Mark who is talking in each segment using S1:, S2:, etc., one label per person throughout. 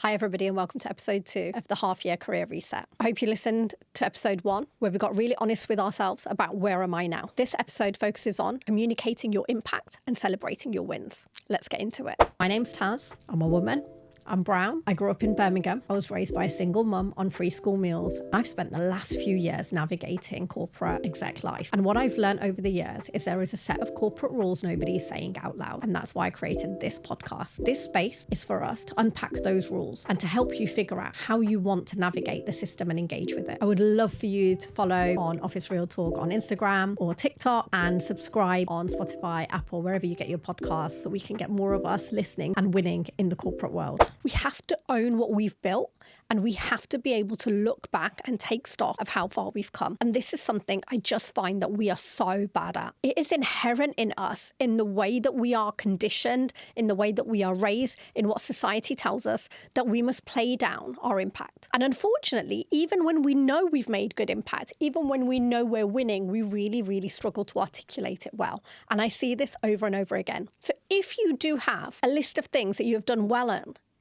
S1: Hi everybody and welcome to episode 2 of the half year career reset. I hope you listened to episode 1 where we got really honest with ourselves about where am I now. This episode focuses on communicating your impact and celebrating your wins. Let's get into it. My name's Taz. I'm a woman. I'm brown. I grew up in Birmingham. I was raised by a single mum on free school meals. I've spent the last few years navigating corporate exec life. And what I've learned over the years is there is a set of corporate rules nobody is saying out loud. And that's why I created this podcast. This space is for us to unpack those rules and to help you figure out how you want to navigate the system and engage with it. I would love for you to follow on Office Real Talk on Instagram or TikTok and subscribe on Spotify, Apple, wherever you get your podcasts so we can get more of us listening and winning in the corporate world. We have to own what we've built and we have to be able to look back and take stock of how far we've come. And this is something I just find that we are so bad at. It is inherent in us, in the way that we are conditioned, in the way that we are raised, in what society tells us, that we must play down our impact. And unfortunately, even when we know we've made good impact, even when we know we're winning, we really struggle to articulate it well. And I see this over and over again. So if you do have a list of things that you have done well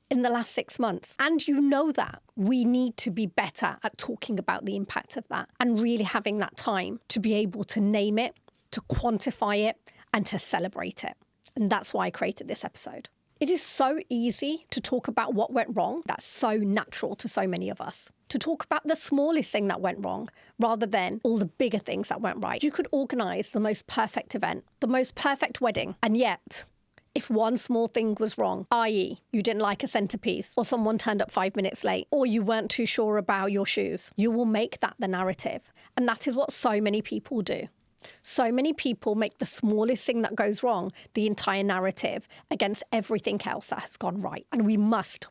S1: in the last 6 months, and you know that, we need to be better at talking about the impact of that and really having that time to be able to name it, to quantify it, and to celebrate it. And that's why I created this episode. It is so easy to talk about what went wrong. That's so natural to so many of us. To talk about the smallest thing that went wrong rather than all the bigger things that went right. You could organise the most perfect event, the most perfect wedding, and yet if one small thing was wrong, i.e. you didn't like a centerpiece, or someone turned up 5 minutes late, or you weren't too sure about your shoes, you will make that the narrative. And that is what so many people do. So many people make the smallest thing that goes wrong the entire narrative against everything else that has gone right. And we must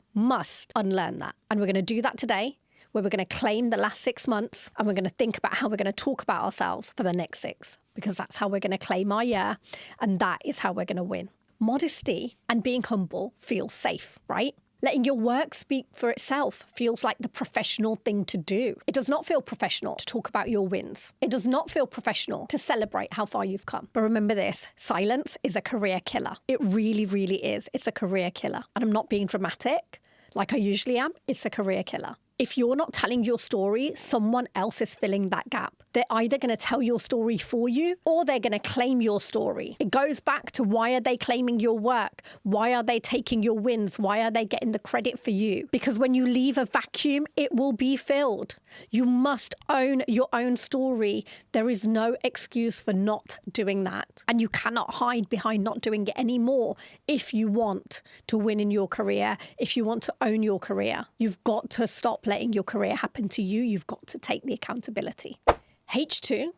S1: unlearn that. And we're going to do that today, where we're going to claim the last 6 months and we're going to think about how we're going to talk about ourselves for the next 6, because that's how we're going to claim our year and that is how we're going to win. Modesty and being humble feels safe, right? Letting your work speak for itself feels like the professional thing to do. It does not feel professional to talk about your wins. It does not feel professional to celebrate how far you've come. But remember this, silence is a career killer. It really is. It's a career killer. And I'm not being dramatic like I usually am. It's a career killer. If you're not telling your story, someone else is filling that gap. They're either going to tell your story for you or they're going to claim your story. It goes back to, why are they claiming your work? Why are they taking your wins? Why are they getting the credit for you? Because when you leave a vacuum, it will be filled. You must own your own story. There is no excuse for not doing that. And you cannot hide behind not doing it anymore if you want to win in your career, if you want to own your career. You've got to stop letting your career happen to you. You've got to take the accountability. H2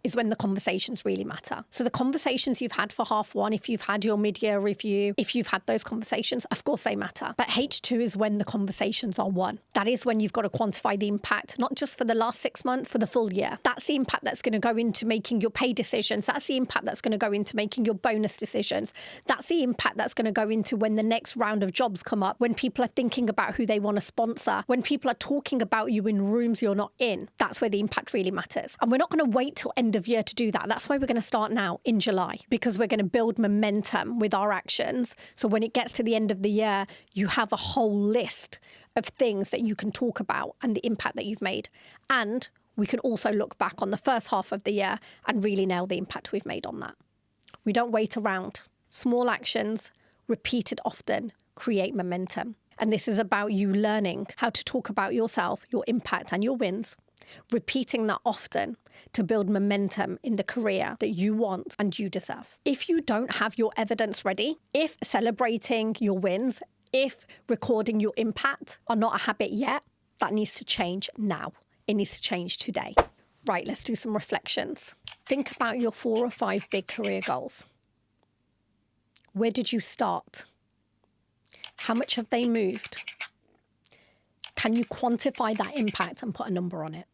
S1: is when the conversations really matter. So the conversations you've had for half one, if you've had your mid-year review, if you've had those conversations, of course they matter. But H2 is when the conversations are won. That is when you've got to quantify the impact, not just for the last 6 months, for the full year. That's the impact that's going to go into making your pay decisions. That's the impact that's going to go into making your bonus decisions. That's the impact that's going to go into when the next round of jobs come up, when people are thinking about who they want to sponsor, when people are talking about you in rooms you're not in. That's where the impact really matters. And we're not going to wait till end of year to do that. That's why we're going to start now in July, because we're going to build momentum with our actions. So when it gets to the end of the year, you have a whole list of things that you can talk about and the impact that you've made. And we can also look back on the first half of the year and really nail the impact we've made on that. We don't wait around. Small actions, repeated often, create momentum. And this is about you learning how to talk about yourself, your impact and your wins, repeating that often to build momentum in the career that you want and you deserve. If you don't have your evidence ready, if celebrating your wins, if recording your impact are not a habit yet, that needs to change now. It needs to change today. Right, let's do some reflections. Think about your 4 or 5 big career goals. Where did you start? How much have they moved? Can you quantify that impact and put a number on it?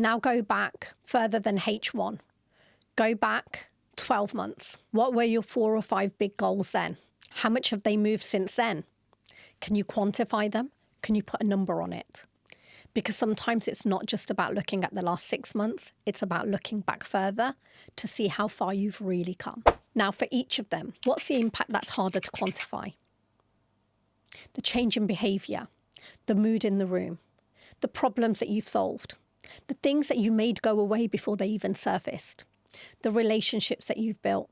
S1: Now go back further than H1. Go back 12 months. What were your 4 or 5 big goals then? How much have they moved since then? Can you quantify them? Can you put a number on it? Because sometimes it's not just about looking at the last 6 months. It's about looking back further to see how far you've really come. Now for each of them, what's the impact that's harder to quantify? the change in behaviour, the mood in the room, the problems that you've solved, the things that you made go away before they even surfaced, the relationships that you've built,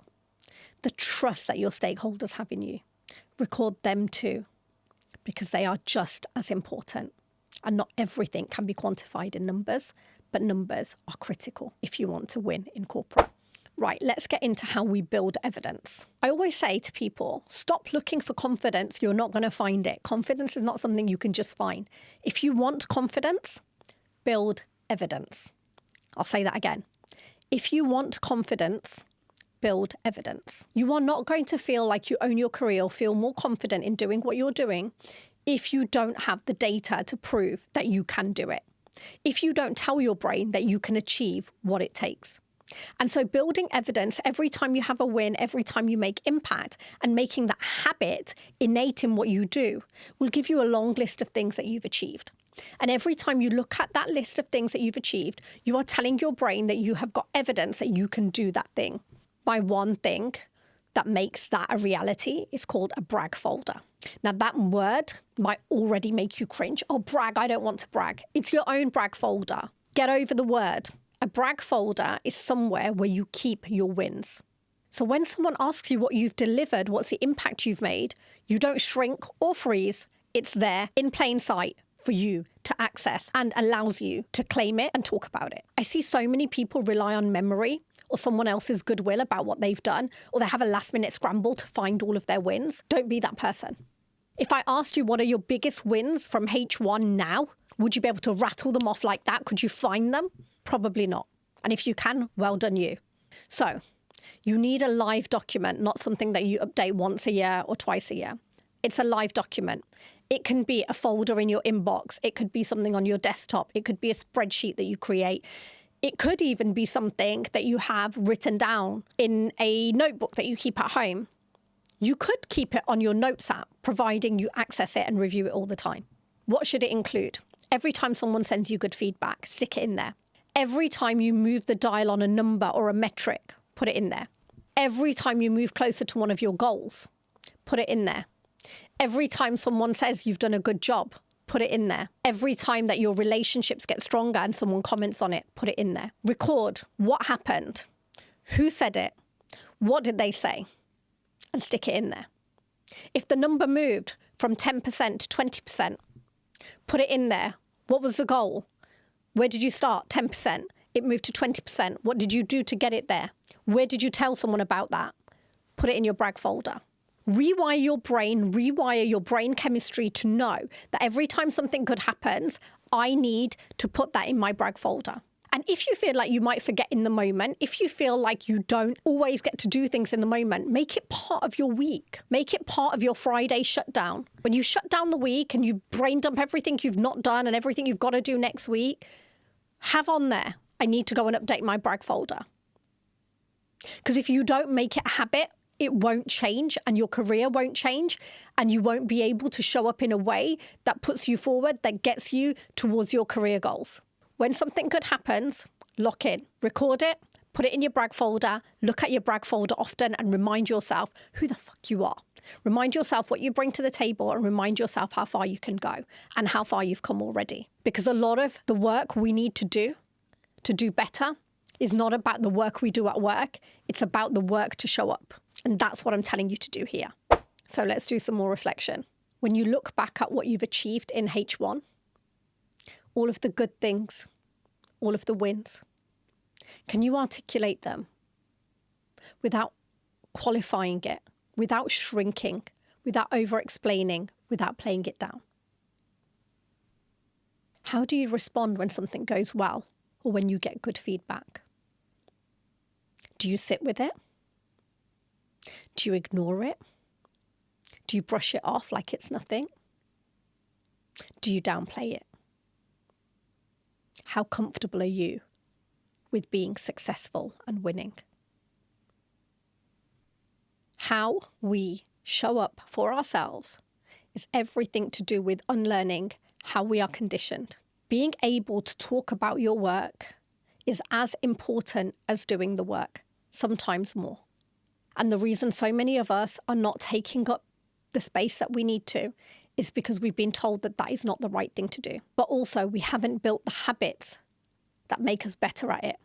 S1: the trust that your stakeholders have in you. Record them too, because they are just as important. And not everything can be quantified in numbers, but numbers are critical if you want to win in corporate. Right, let's get into how we build evidence. I always say to people, stop looking for confidence. You're not going to find it. Confidence is not something you can just find. If you want confidence, build evidence. I'll say that again. If you want confidence, build evidence. You are not going to feel like you own your career or feel more confident in doing what you're doing if you don't have the data to prove that you can do it. If you don't tell your brain that you can achieve what it takes. And so building evidence every time you have a win, every time you make impact, and making that habit innate in what you do will give you a long list of things that you've achieved. And every time you look at that list of things that you've achieved, you are telling your brain that you have got evidence that you can do that thing. My one thing that makes that a reality is called a brag folder. Now, that word might already make you cringe. Oh, brag, I don't want to brag. It's your own brag folder. Get over the word. A brag folder is somewhere where you keep your wins. So when someone asks you what you've delivered, what's the impact you've made, you don't shrink or freeze. It's there in plain sight for you to access and allows you to claim it and talk about it. I see so many people rely on memory or someone else's goodwill about what they've done, or they have a last-minute scramble to find all of their wins. Don't be that person. If I asked you what are your biggest wins from H1 now, would you be able to rattle them off like that? Could you find them? Probably not. And if you can, well done you. So you need a live document, not something that you update once a year or twice a year. It's a live document. It can be a folder in your inbox. It could be something on your desktop. It could be a spreadsheet that you create. It could even be something that you have written down in a notebook that you keep at home. You could keep it on your notes app, providing you access it and review it all the time. What should it include? Every time someone sends you good feedback, stick it in there. Every time you move the dial on a number or a metric, put it in there. Every time you move closer to one of your goals, put it in there. Every time someone says you've done a good job, put it in there. Every time that your relationships get stronger and someone comments on it, put it in there. Record what happened, who said it, what did they say, and stick it in there. If the number moved from 10% to 20%, put it in there. What was the goal? Where did you start? 10%. It moved to 20%. What did you do to get it there? Where did you tell someone about that? Put it in your brag folder. Rewire your brain chemistry to know that every time something good happens, I need to put that in my brag folder. And if you feel like you might forget in the moment, if you feel like you don't always get to do things in the moment, make it part of your week. Make it part of your Friday shutdown. When you shut down the week and you brain dump everything you've not done and everything you've got to do next week, have on there, I need to go and update my brag folder. Because if you don't make it a habit, it won't change and your career won't change and you won't be able to show up in a way that puts you forward, that gets you towards your career goals. When something good happens, lock in, record it, put it in your brag folder, look at your brag folder often and remind yourself who the fuck you are. Remind yourself what you bring to the table and remind yourself how far you can go and how far you've come already. Because a lot of the work we need to do better is not about the work we do at work. It's about the work to show up. And that's what I'm telling you to do here. So let's do some more reflection. When you look back at what you've achieved in H1, all of the good things, all of the wins, can you articulate them without qualifying it, without shrinking, without over-explaining, without playing it down? How do you respond when something goes well or when you get good feedback? Do you sit with it? Do you ignore it? Do you brush it off like it's nothing? Do you downplay it? How comfortable are you with being successful and winning? How we show up for ourselves is everything to do with unlearning how we are conditioned. Being able to talk about your work is as important as doing the work, sometimes more. And the reason so many of us are not taking up the space that we need to is because we've been told that that is not the right thing to do. But also, we haven't built the habits that make us better at it.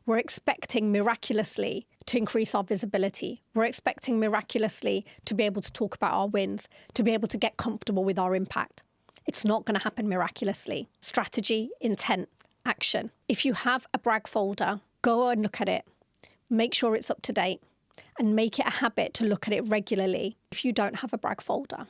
S1: We're expecting miraculously to increase our visibility. We're expecting miraculously to be able to talk about our wins, to be able to get comfortable with our impact. It's not going to happen miraculously. Strategy, intent, action. If you have a brag folder, go and look at it. Make sure it's up to date and make it a habit to look at it regularly. If you don't have a brag folder,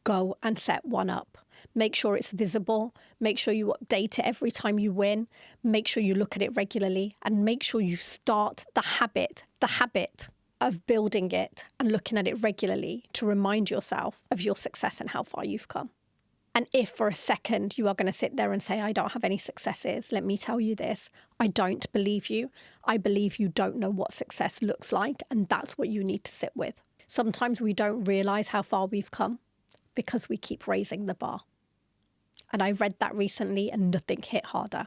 S1: go and set one up. Make sure it's visible. Make sure you update it every time you win. Make sure you look at it regularly and make sure you start the habit of building it and looking at it regularly to remind yourself of your success and how far you've come. And if for a second you are going to sit there and say, I don't have any successes, let me tell you this, I don't believe you. I believe you don't know what success looks like, and that's what you need to sit with. Sometimes we don't realize how far we've come because we keep raising the bar. And I read that recently and nothing hit harder.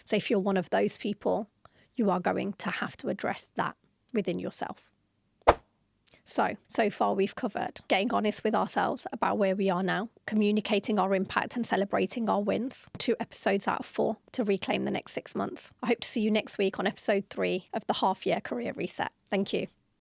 S1: So if you're one of those people, you are going to have to address that within yourself. So far we've covered getting honest with ourselves about where we are now, communicating our impact and celebrating our wins. 2 episodes out of 4 to reclaim the next 6 months. I hope to see you next week on episode 3 of the half-year career reset. Thank you.